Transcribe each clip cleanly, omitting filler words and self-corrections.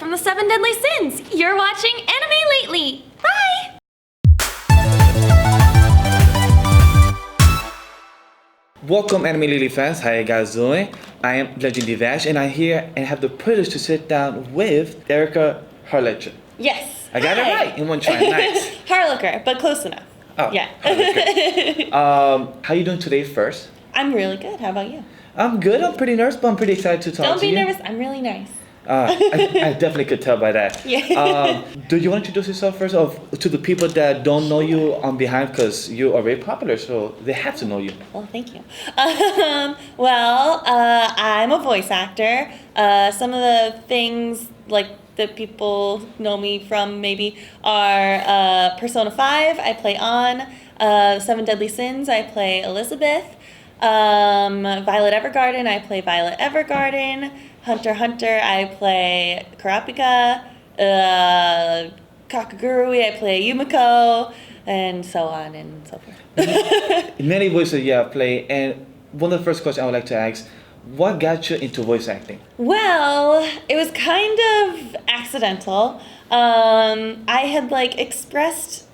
from the 7 Deadly Sins. You're watching Anime Lately. Bye! Welcome Anime Lately fans, how you guys doing? I am LegendDVash and I'm here and have the privilege to sit down with Erika Harlacher. Yes. I got it right in one try, nice. Harlacher, but close enough. Oh, yeah. How you doing today first? I'm really good. How about you? I'm good, I'm pretty nervous, but I'm pretty excited to talk Don't to you. be nervous, I'm really nice. I definitely could tell by that. Yeah. Do you want to introduce yourself first to the people that don't know you on behind, because you are very popular, so they have to know you. Well, thank you. I'm a voice actor. Some of the things that people know me from maybe are Persona 5, I play Ann. 7 Deadly Sins, I play Elizabeth. Violet Evergarden, I play Violet Evergarden. Hunter x Hunter, I play Kurapika. Kakagurui, I play Yumiko, and so on and so forth. Many voices you have played, and one of the first questions I would like to ask, what got you into voice acting? Well, it was kind of accidental. I had expressed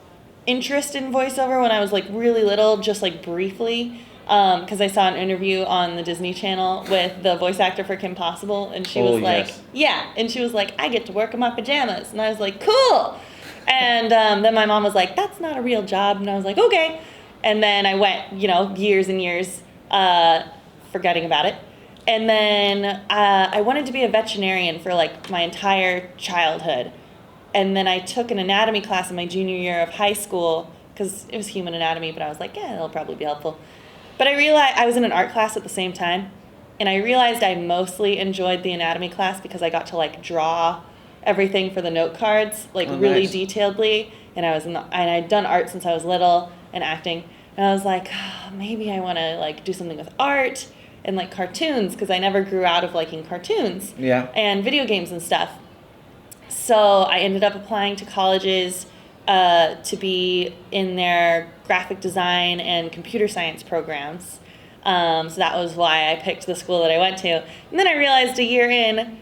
interest in voiceover when I was really little, just briefly. Because I saw an interview on the Disney Channel with the voice actor for Kim Possible, and she was yes. yeah, and she was like, I get to work in my pajamas, and I was like, cool. And then my mom was like, that's not a real job, and I was like, okay. And then I went, years and years forgetting about it. And then I wanted to be a veterinarian for my entire childhood. And then I took an anatomy class in my junior year of high school, because it was human anatomy, but I was like, yeah, it'll probably be helpful. But I realized I was in an art class at the same time, and I realized I mostly enjoyed the anatomy class because I got to draw everything for the note cards really nice. detailedly, and and I'd done art since I was little and acting, and I was like, maybe I want to do something with art and cartoons, because I never grew out of liking cartoons and video games and stuff. So I ended up applying to colleges to be in their graphic design and computer science programs. So that was why I picked the school that I went to. And then I realized a year in,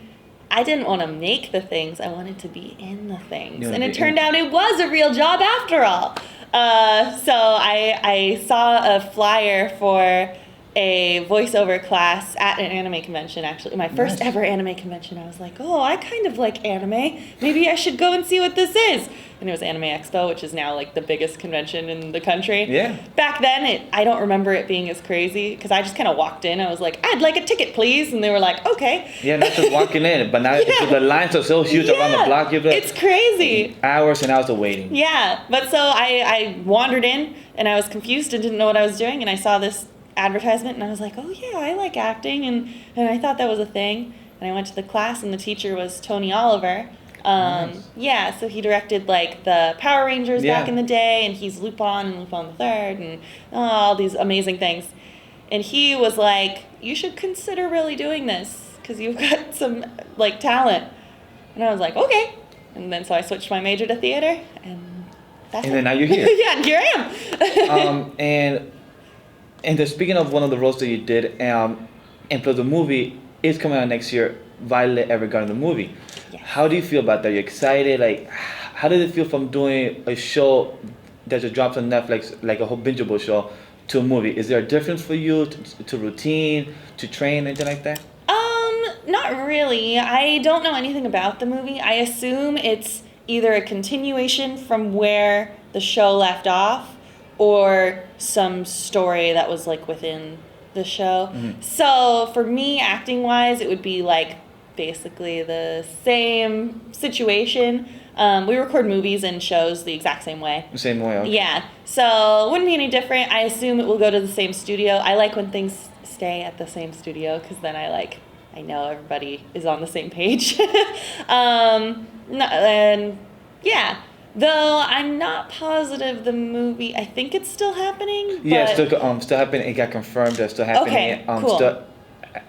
I didn't want to make the things, I wanted to be in the things. And it turned out it was a real job after all. So I saw a flyer for a voiceover class at an anime convention, actually. My first ever anime convention. I was like, oh, I kind of like anime. Maybe I should go and see what this is. And it was Anime Expo, which is now the biggest convention in the country. Yeah. Back then, I don't remember it being as crazy, because I just kind of walked in. I was like, I'd like a ticket, please. And they were like, okay. Yeah, not just walking in, but now the lines are so huge around the block. It's crazy. Hours and hours of waiting. Yeah, but so I wandered in, and I was confused and didn't know what I was doing, and I saw this advertisement, and I was like, oh yeah, I like acting, and I thought that was a thing. And I went to the class, and the teacher was Tony Oliver. Yeah, so he directed the Power Rangers back in the day, and he's Lupin and Lupin the Third, and all these amazing things. And he was like, you should consider really doing this, because you've got some talent. And I was like, okay. And then so I switched my major to theater, and that's then now you're here. Yeah, and here I am. And speaking of one of the roles that you did, and plus the movie is coming out next year, Violet Evergarden, the movie. Yes. How do you feel about that? Are you excited? How did it feel from doing a show that just drops on Netflix, a whole bingeable show, to a movie? Is there a difference for you to routine, to train, anything like that? Not really. I don't know anything about the movie. I assume it's either a continuation from where the show left off, or some story that was within the show. Mm-hmm. So for me, acting wise, it would be basically the same situation. We record movies and shows the exact same way. The same way, okay. Yeah, so it wouldn't be any different. I assume it will go to the same studio. I like when things stay at the same studio, because then I know everybody is on the same page. And yeah. Though I'm not positive the movie, I think it's still happening. Yeah, still happening. It got confirmed. It's still happening. Okay, cool. Still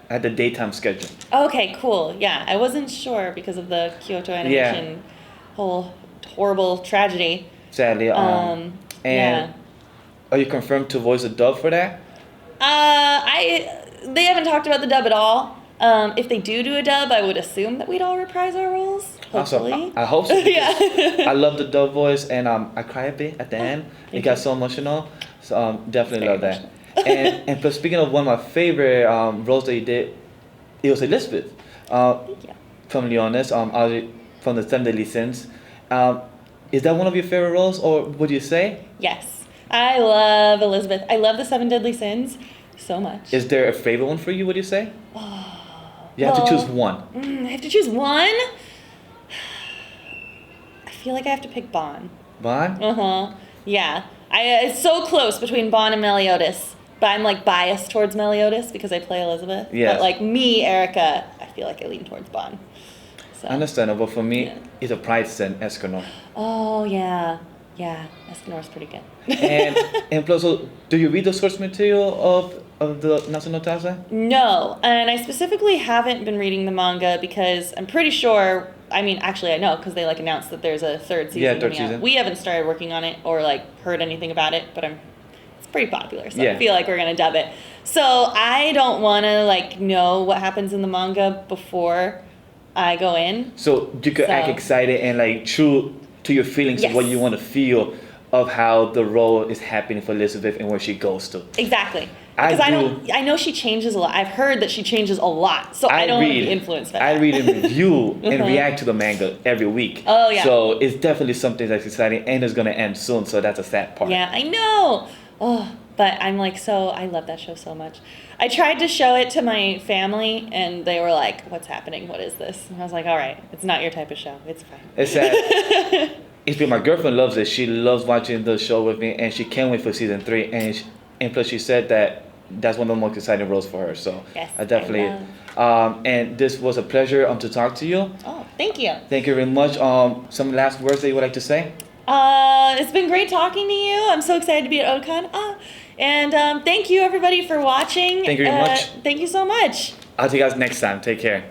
at the daytime schedule. Okay, cool. Yeah, I wasn't sure because of the Kyoto Animation whole horrible tragedy. Sadly. And are you confirmed to voice a dub for that? They haven't talked about the dub at all. If they do a dub, I would assume that we'd all reprise our roles. Hopefully. Awesome. I hope so. Yeah. I love the dub voice, and I cry a bit at the end. It got so emotional. So definitely love that. And plus, speaking of one of my favorite roles that you did, it was Elizabeth. Thank you. From Leonis, from the Seven Deadly Sins. Is that one of your favorite roles, or would you say? Yes. I love Elizabeth. I love the Seven Deadly Sins so much. Is there a favorite one for you, would you say? Oh, you have to choose one. I have to choose one? I feel like I have to pick Bon. Bon? Uh-huh. Yeah. It's so close between Bon and Meliodas. But I'm like biased towards Meliodas because I play Elizabeth. Yes. But like me, Erika, I feel like I lean towards Bon. So. Understandable. For me, it's a Pride Sin, Escanor. Oh, yeah. Yeah, Escanor's pretty good. and plus, do you read the source material of the Natsu no Taizai? No, and I specifically haven't been reading the manga because I'm pretty sure, I mean, actually I know because they like announced that there's a third season. Yeah, third season. We haven't started working on it or like heard anything about it, but it's pretty popular, so yeah. I feel like we're gonna dub it. So I don't want to like know what happens in the manga before I go in. So you could act excited and like true to your feelings of what you want to feel of how the role is happening for Elizabeth and where she goes to. Exactly. Because I know she changes a lot. I've heard that she changes a lot, so I don't want to be influenced by that. I read and review and react to the manga every week. Oh, yeah. So it's definitely something that's exciting and it's going to end soon, so that's a sad part. Yeah, I know. Oh, but I'm like, I love that show so much. I tried to show it to my family, and they were like, what's happening? What is this? And I was like, all right, it's not your type of show. It's fine. It's sad. My girlfriend loves it. She loves watching the show with me, and she can't wait for season 3. And plus, she said that's one of the most exciting roles for her. So yes, I definitely. And this was a pleasure to talk to you. Oh, thank you. Thank you very much. Some last words that you would like to say? It's been great talking to you. I'm so excited to be at Otakon. And thank you everybody for watching. Thank you very much. Thank you so much. I'll see you guys next time. Take care.